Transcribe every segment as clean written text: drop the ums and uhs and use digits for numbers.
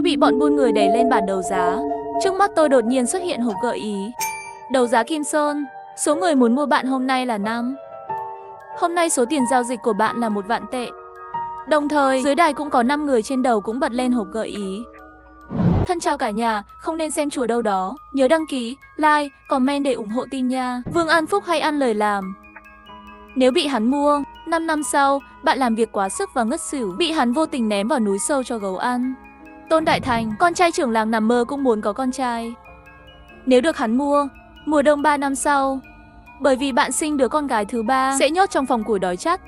bị bọn buôn người đẩy lên bản đấu giá. Trước mắt tôi đột nhiên xuất hiện hộp gợi ý. Đấu giá Kim Sơn, số người muốn mua bạn hôm nay là 5. Hôm nay số tiền giao dịch của bạn là 1 vạn tệ. Đồng thời, dưới đài cũng có 5 người trên đầu cũng bật lên hộp gợi ý. Thân chào cả nhà, không nên xem chùa đâu đó. Nhớ đăng ký, like, comment để ủng hộ team nha. Vương An Phúc hay ăn lời làm. Nếu bị hắn mua, 5 năm sau, bạn làm việc quá sức và ngất xỉu, bị hắn vô tình ném vào núi sâu cho gấu ăn. Tôn Đại Thành, con trai trưởng làng nằm mơ cũng muốn có con trai. Nếu được hắn mua, mùa đông 3 năm sau, bởi vì bạn sinh đứa con gái thứ 3 sẽ nhốt trong phòng củi đói chắt.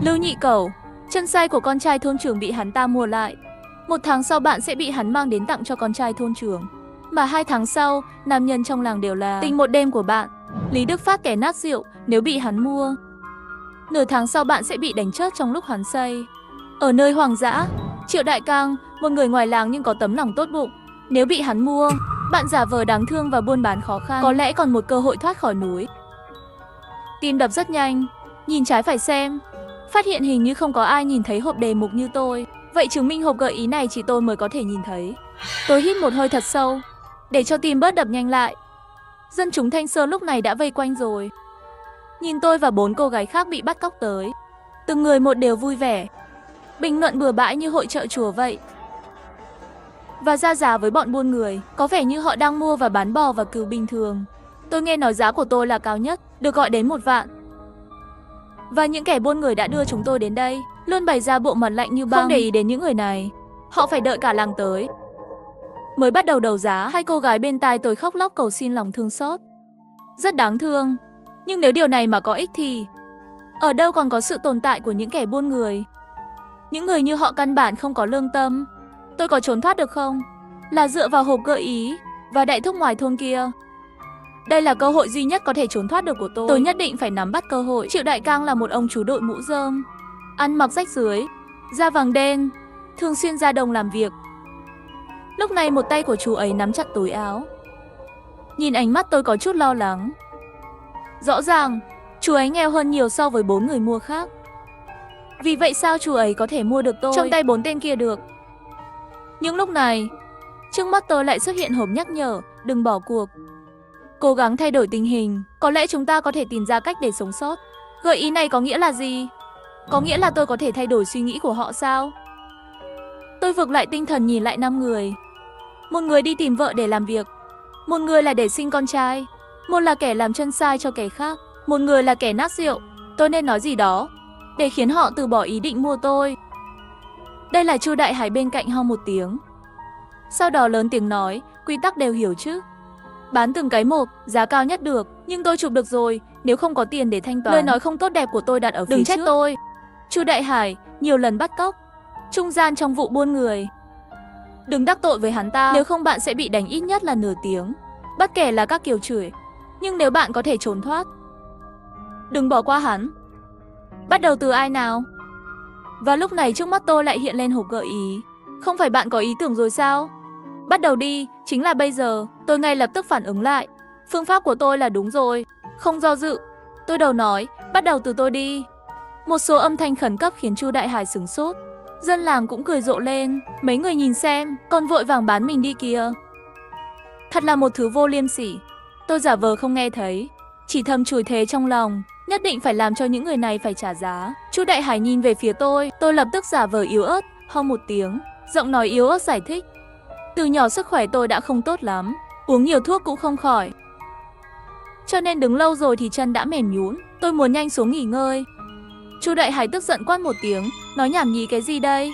Lưu Nhị Cẩu, chân sai của con trai thôn trưởng bị hắn ta mua lại. 1 tháng sau bạn sẽ bị hắn mang đến tặng cho con trai thôn trưởng. Mà 2 tháng sau, nam nhân trong làng đều là tình một đêm của bạn. Lý Đức Phát kẻ nát rượu, nếu bị hắn mua, nửa tháng sau bạn sẽ bị đánh chết trong lúc hắn say. Ở nơi hoang dã, Triệu Đại Cang, một người ngoài làng nhưng có tấm lòng tốt bụng. Nếu bị hắn mua, bạn giả vờ đáng thương và buôn bán khó khăn, có lẽ còn một cơ hội thoát khỏi núi. Tim đập rất nhanh, nhìn trái phải xem, phát hiện hình như không có ai nhìn thấy hộp đề mục như tôi. Vậy chứng minh hộp gợi ý này chỉ tôi mới có thể nhìn thấy. Tôi hít một hơi thật sâu, để cho tim bớt đập nhanh lại. Dân chúng Thanh Sơn lúc này đã vây quanh rồi. Nhìn tôi và 4 cô gái khác bị bắt cóc tới. Từng người một đều vui vẻ, bình luận bừa bãi như hội chợ chùa vậy. Và ra giá với bọn buôn người, có vẻ như họ đang mua và bán bò và cừu bình thường. Tôi nghe nói giá của tôi là cao nhất, được gọi đến 1 vạn. Và những kẻ buôn người đã đưa chúng tôi đến đây, luôn bày ra bộ mặt lạnh như băng, không để ý đến những người này. Họ phải đợi cả làng tới. Mới bắt đầu đấu giá, 2 cô gái bên tai tôi khóc lóc cầu xin lòng thương xót. Rất đáng thương. Nhưng nếu điều này mà có ích thì ở đâu còn có sự tồn tại của những kẻ buôn người. Những người như họ căn bản không có lương tâm. Tôi có trốn thoát được không? Là dựa vào hộp gợi ý và đại thúc ngoài thôn kia. Đây là cơ hội duy nhất có thể trốn thoát được của tôi. Tôi nhất định phải nắm bắt cơ hội. Triệu Đại Cang là một ông chú đội mũ rơm, ăn mặc rách rưới, da vàng đen, thường xuyên ra đồng làm việc. Lúc này một tay của chú ấy nắm chặt túi áo. Nhìn ánh mắt tôi có chút lo lắng. Rõ ràng, chú ấy nghèo hơn nhiều so với 4 người mua khác. Vì vậy sao chú ấy có thể mua được tôi trong tay 4 tên kia được? Nhưng lúc này, trước mắt tôi lại xuất hiện hộp nhắc nhở, đừng bỏ cuộc. Cố gắng thay đổi tình hình, có lẽ chúng ta có thể tìm ra cách để sống sót. Gợi ý này có nghĩa là gì? Có nghĩa là tôi có thể thay đổi suy nghĩ của họ sao? Tôi vực lại tinh thần nhìn lại 5 người. Một người đi tìm vợ để làm việc, một người là để sinh con trai, một là kẻ làm chân sai cho kẻ khác, một người là kẻ nát rượu. Tôi nên nói gì đó để khiến họ từ bỏ ý định mua tôi. Đây là Chu Đại Hải bên cạnh ho một tiếng. Sau đó lớn tiếng nói, quy tắc đều hiểu chứ. Bán từng cái một, giá cao nhất được, nhưng tôi chụp được rồi, nếu không có tiền để thanh toán. Lời nói không tốt đẹp của tôi đặt ở phía trước. Đừng trách tôi. Chu Đại Hải nhiều lần bắt cóc, trung gian trong vụ buôn người. Đừng đắc tội với hắn ta, nếu không bạn sẽ bị đánh ít nhất là nửa tiếng. Bất kể là các kiểu chửi, nhưng nếu bạn có thể trốn thoát, đừng bỏ qua hắn. Bắt đầu từ ai nào? Và lúc này trước mắt tôi lại hiện lên hộp gợi ý. Không phải bạn có ý tưởng rồi sao? Bắt đầu đi, chính là bây giờ. Tôi ngay lập tức phản ứng lại. Phương pháp của tôi là đúng rồi, không do dự. Tôi đầu nói, bắt đầu từ tôi đi. Một số âm thanh khẩn cấp khiến Chu Đại Hải sửng sốt. Dân làng cũng cười rộ lên. Mấy người nhìn xem, con vội vàng bán mình đi kìa. Thật là một thứ vô liêm sỉ. Tôi giả vờ không nghe thấy, chỉ thầm chửi thề trong lòng. Nhất định phải làm cho những người này phải trả giá. Chu Đại Hải nhìn về phía tôi lập tức giả vờ yếu ớt, ho một tiếng, giọng nói yếu ớt giải thích. Từ nhỏ sức khỏe tôi đã không tốt lắm, uống nhiều thuốc cũng không khỏi. Cho nên đứng lâu rồi thì chân đã mềm nhũn, tôi muốn nhanh xuống nghỉ ngơi. Chu Đại Hải tức giận quát một tiếng, nói nhảm nhí cái gì đây?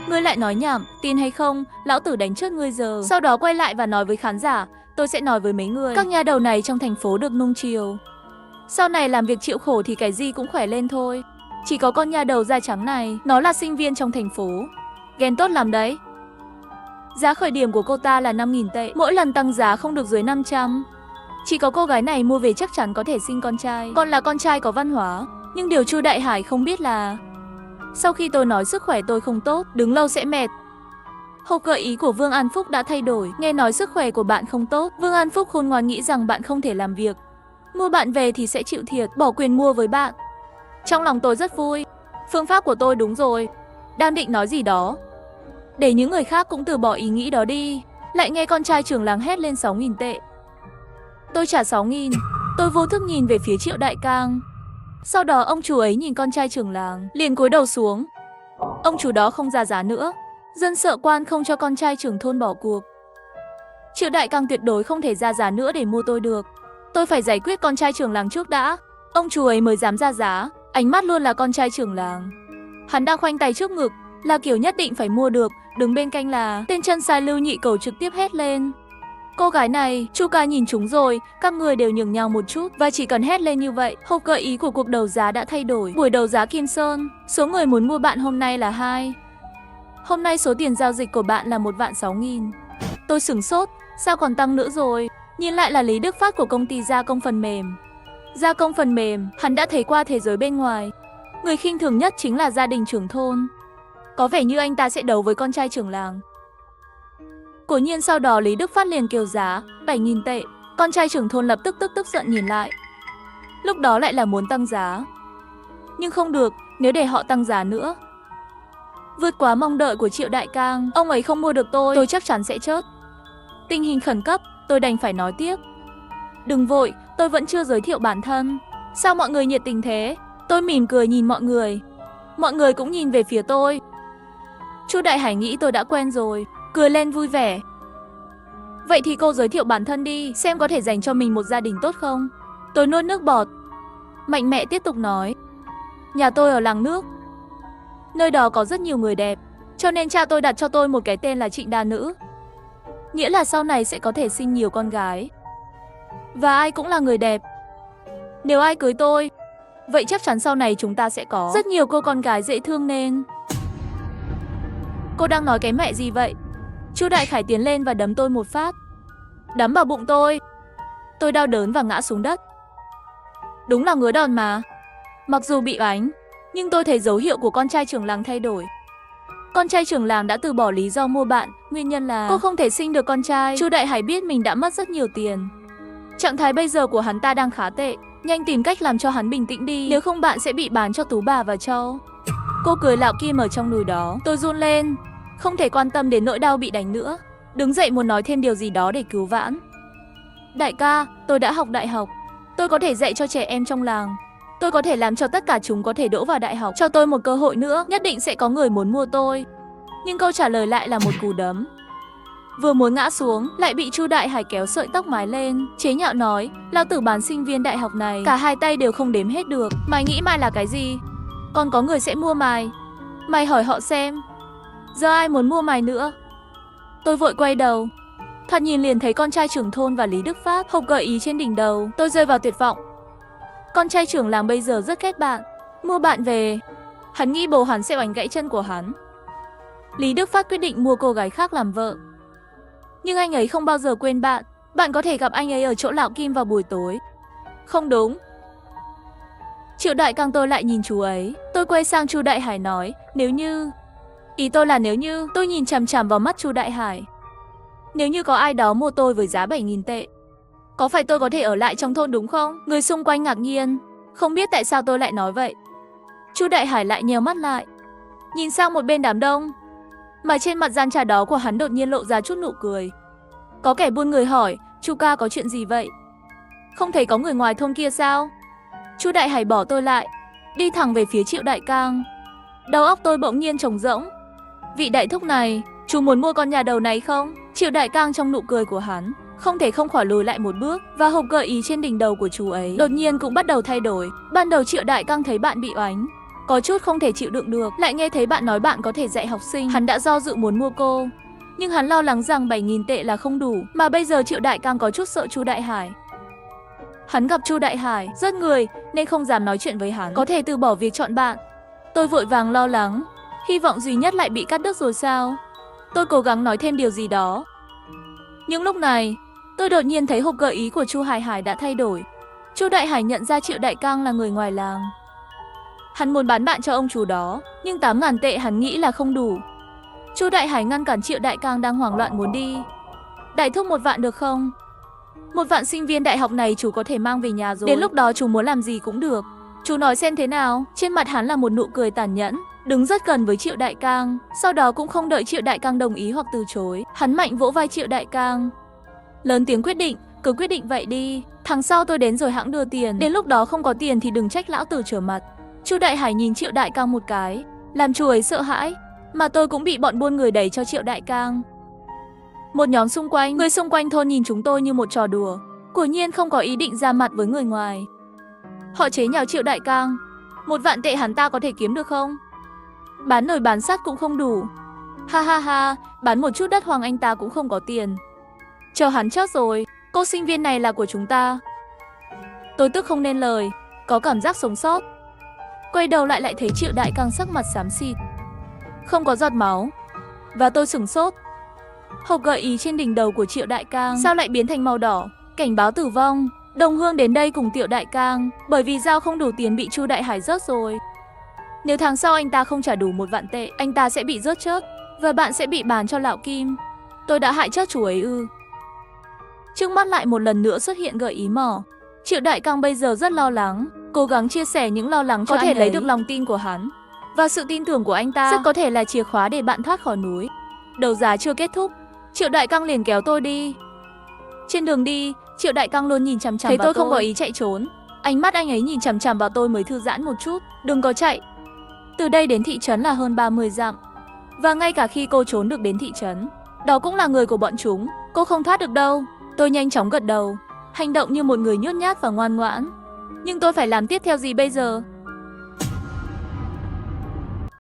Ngươi lại nói nhảm, tin hay không, lão tử đánh chết ngươi giờ. Sau đó quay lại và nói với khán giả, tôi sẽ nói với mấy người, các nhà đầu này trong thành phố được nuông chiều. Sau này làm việc chịu khổ thì cái gì cũng khỏe lên thôi. Chỉ có con nhà đầu da trắng này, nó là sinh viên trong thành phố. Ghen tốt lắm đấy. Giá khởi điểm của cô ta là 5.000 tệ, mỗi lần tăng giá không được dưới 500. Chỉ có cô gái này mua về chắc chắn có thể sinh con trai, còn là con trai có văn hóa. Nhưng điều Chu Đại Hải không biết là sau khi tôi nói sức khỏe tôi không tốt, đứng lâu sẽ mệt. Hộp gợi ý của Vương An Phúc đã thay đổi. Nghe nói sức khỏe của bạn không tốt, Vương An Phúc khôn ngoan nghĩ rằng bạn không thể làm việc. Mua bạn về thì sẽ chịu thiệt, bỏ quyền mua với bạn. Trong lòng tôi rất vui. Phương pháp của tôi đúng rồi. Đang định nói gì đó, để những người khác cũng từ bỏ ý nghĩ đó đi. Lại nghe con trai trưởng làng hét lên 6.000 tệ. Tôi trả 6.000. Tôi vô thức nhìn về phía Triệu Đại Cang. Sau đó ông chủ ấy nhìn con trai trưởng làng, liền cúi đầu xuống. Ông chủ đó không ra giá nữa. Dân sợ quan không cho con trai trưởng thôn bỏ cuộc. Triệu Đại Cang tuyệt đối không thể ra giá nữa để mua tôi được. Tôi phải giải quyết con trai trưởng làng trước đã. Ông chủ ấy mới dám ra giá. Ánh mắt luôn là con trai trưởng làng. Hắn đang khoanh tay trước ngực, là kiểu nhất định phải mua được. Đứng bên cạnh là tên chân sai Lưu Nhị Cầu trực tiếp hét lên. Cô gái này, Chu ca nhìn chúng rồi, các người đều nhường nhau một chút. Và chỉ cần hét lên như vậy, hộp gợi ý của cuộc đấu giá đã thay đổi. Buổi đấu giá Kim Sơn, số người muốn mua bạn hôm nay là 2. Hôm nay số tiền giao dịch của bạn là 1.600.000. Tôi sửng sốt, sao còn tăng nữa rồi? Nhìn lại là Lý Đức Phát của công ty gia công phần mềm. Gia công phần mềm, hắn đã thấy qua thế giới bên ngoài. Người khinh thường nhất chính là gia đình trưởng thôn. Có vẻ như anh ta sẽ đấu với con trai trưởng làng. Quả nhiên sau đó Lý Đức Phát liền kêu giá 7.000 tệ. Con trai trưởng thôn lập tức tức giận nhìn lại. Lúc đó lại là muốn tăng giá. Nhưng không được, nếu để họ tăng giá nữa, vượt quá mong đợi của Triệu Đại Cang, ông ấy không mua được tôi chắc chắn sẽ chết. Tình hình khẩn cấp, tôi đành phải nói tiếp. Đừng vội, tôi vẫn chưa giới thiệu bản thân. Sao mọi người nhiệt tình thế? Tôi mỉm cười nhìn mọi người. Mọi người cũng nhìn về phía tôi. Chu Đại Hải nghĩ tôi đã quen rồi, cười lên vui vẻ. Vậy thì cô giới thiệu bản thân đi, xem có thể dành cho mình một gia đình tốt không? Tôi nuốt nước bọt. Mạnh mẽ tiếp tục nói. Nhà tôi ở làng nước. Nơi đó có rất nhiều người đẹp, cho nên cha tôi đặt cho tôi một cái tên là Trịnh Đa Nữ. Nghĩa là sau này sẽ có thể sinh nhiều con gái. Và ai cũng là người đẹp. Nếu ai cưới tôi, vậy chắc chắn sau này chúng ta sẽ có rất nhiều cô con gái dễ thương nên. Cô đang nói cái mẹ gì vậy? Chu Đại Khải tiến lên và đấm tôi một phát. Đấm vào bụng tôi. Tôi đau đớn và ngã xuống đất. Đúng là ngứa đòn mà. Mặc dù bị oánh, nhưng tôi thấy dấu hiệu của con trai trưởng làng thay đổi. Con trai trưởng làng đã từ bỏ lý do mua bạn, nguyên nhân là cô không thể sinh được con trai. Chu Đại Hải biết mình đã mất rất nhiều tiền. Trạng thái bây giờ của hắn ta đang khá tệ, nhanh tìm cách làm cho hắn bình tĩnh đi, nếu không bạn sẽ bị bán cho Tú bà và Châu. Cô cười lạo kim ở trong đùi đó. Tôi run lên, không thể quan tâm đến nỗi đau bị đánh nữa. Đứng dậy muốn nói thêm điều gì đó để cứu vãn. Đại ca, tôi đã học đại học. Tôi có thể dạy cho trẻ em trong làng. Tôi có thể làm cho tất cả chúng có thể đỗ vào đại học. Cho tôi một cơ hội nữa, nhất định sẽ có người muốn mua tôi. Nhưng câu trả lời lại là một cú đấm. Vừa muốn ngã xuống, lại bị Chu Đại Hải kéo sợi tóc mái lên, chế nhạo nói, lao tử bán sinh viên đại học này, cả hai tay đều không đếm hết được. Mày nghĩ mày là cái gì? Còn có người sẽ mua mày. Mày hỏi họ xem. Giờ ai muốn mua mày nữa? Tôi vội quay đầu. Thật nhìn liền thấy con trai trưởng thôn và Lý Đức Phát, hộp gợi ý trên đỉnh đầu. Tôi rơi vào tuyệt vọng. Con trai trưởng làng bây giờ rất ghét bạn. Mua bạn về, hắn nghĩ bố hắn sẽ oánh gãy chân của hắn. Lý Đức Phát quyết định mua cô gái khác làm vợ. Nhưng anh ấy không bao giờ quên bạn. Bạn có thể gặp anh ấy ở chỗ Lạo Kim vào buổi tối. Không đúng. Triệu Đại Cang tôi lại nhìn chú ấy. Tôi quay sang Chu Đại Hải nói, nếu như... Ý tôi là nếu như... Tôi nhìn chằm chằm vào mắt Chu Đại Hải. Nếu như có ai đó mua tôi với giá 7.000 tệ, có phải tôi có thể ở lại trong thôn đúng không? Người xung quanh ngạc nhiên, không biết tại sao tôi lại nói vậy. Chu Đại Hải lại nheo mắt lại, nhìn sang một bên đám đông, mà trên mặt gian trà đó của hắn đột nhiên lộ ra chút nụ cười. Có kẻ buôn người hỏi, Chu ca có chuyện gì vậy? Không thấy có người ngoài thôn kia sao? Chu Đại Hải bỏ tôi lại, đi thẳng về phía Triệu Đại Cang. Đầu óc tôi bỗng nhiên trống rỗng. Vị đại thúc này, chú muốn mua con nhà đầu này không? Triệu Đại Cang trong nụ cười của hắn không thể không khỏi lùi lại một bước, và hộp gợi ý trên đỉnh đầu của chú ấy đột nhiên cũng bắt đầu thay đổi. Ban đầu Triệu Đại Cang thấy bạn bị oánh, có chút không thể chịu đựng được, lại nghe thấy bạn nói bạn có thể dạy học sinh, hắn đã do dự muốn mua cô. Nhưng hắn lo lắng rằng 7.000 tệ là không đủ, mà bây giờ Triệu Đại Cang có chút sợ Chu Đại Hải. Hắn gặp Chu Đại Hải rất người nên không dám nói chuyện với hắn, có thể từ bỏ việc chọn bạn. Tôi vội vàng lo lắng, hy vọng duy nhất lại bị cắt đứt rồi sao? Tôi cố gắng nói thêm điều gì đó. Nhưng lúc này, tôi đột nhiên thấy hộp gợi ý của Chu Hải Hải đã thay đổi. Chu Đại Hải nhận ra Triệu Đại Cang là người ngoài làng. Hắn muốn bán bạn cho ông chủ đó, nhưng 8.000 tệ hắn nghĩ là không đủ. Chu Đại Hải ngăn cản Triệu Đại Cang đang hoảng loạn muốn đi. Đại thúc 1 vạn được không? 1 vạn sinh viên đại học này chú có thể mang về nhà rồi. Đến lúc đó chú muốn làm gì cũng được. Chú nói xem thế nào. Trên mặt hắn là một nụ cười tàn nhẫn. đứng rất gần với Triệu Đại Cang, sau đó cũng không đợi Triệu Đại Cang đồng ý hoặc từ chối, hắn mạnh vỗ vai Triệu Đại Cang. Lớn tiếng quyết định, cứ quyết định vậy đi, tháng sau tôi đến rồi hãng đưa tiền, đến lúc đó không có tiền thì đừng trách lão tử trở mặt. Chu Đại Hải nhìn Triệu Đại Cang một cái, làm chú ấy sợ hãi, mà tôi cũng bị bọn buôn người đẩy cho Triệu Đại Cang. Một nhóm người xung quanh thôn nhìn chúng tôi như một trò đùa, quả nhiên không có ý định ra mặt với người ngoài. Họ chế nhạo Triệu Đại Cang, 1 vạn tệ hắn ta có thể kiếm được không? Bán nồi bán sắt cũng không đủ. Ha ha ha, bán một chút đất hoang anh ta cũng không có tiền. Chờ hắn chết rồi, cô sinh viên này là của chúng ta. Tôi tức không nên lời, có cảm giác sống sót. Quay đầu lại thấy Triệu Đại Cang sắc mặt xám xịt, không có giọt máu. Và tôi sửng sốt. Hộp gợi ý trên đỉnh đầu của Triệu Đại Cang sao lại biến thành màu đỏ, cảnh báo tử vong. Đồng hương đến đây cùng Triệu Đại Cang, bởi vì giao không đủ tiền bị Chu Đại Hải rớt rồi. Nếu tháng sau anh ta không trả đủ 1 vạn tệ, anh ta sẽ bị rớt chớt, và bạn sẽ bị bán cho lão Kim. Tôi đã hại chết chú ấy ư? Trước mắt lại một lần nữa xuất hiện gợi ý mỏ. Triệu Đại Cang bây giờ rất lo lắng, cố gắng chia sẻ những lo lắng cho có thể lấy được lòng tin của hắn. Và sự tin tưởng của anh ta rất có thể là chìa khóa để bạn thoát khỏi núi. Đấu giá chưa kết thúc, Triệu Đại Cang liền kéo tôi đi. Trên đường đi, Triệu Đại Cang luôn nhìn chằm chằm vào tôi. Thấy tôi không có ý chạy trốn, ánh mắt anh ấy nhìn chằm chằm vào tôi mới thư giãn một chút. Đừng có chạy. Từ đây đến thị trấn là hơn 30 dặm. Và ngay cả khi cô trốn được đến thị trấn, đó cũng là người của bọn chúng, cô không thoát được đâu. Tôi nhanh chóng gật đầu, hành động như một người nhút nhát và ngoan ngoãn. Nhưng tôi phải làm tiếp theo gì bây giờ?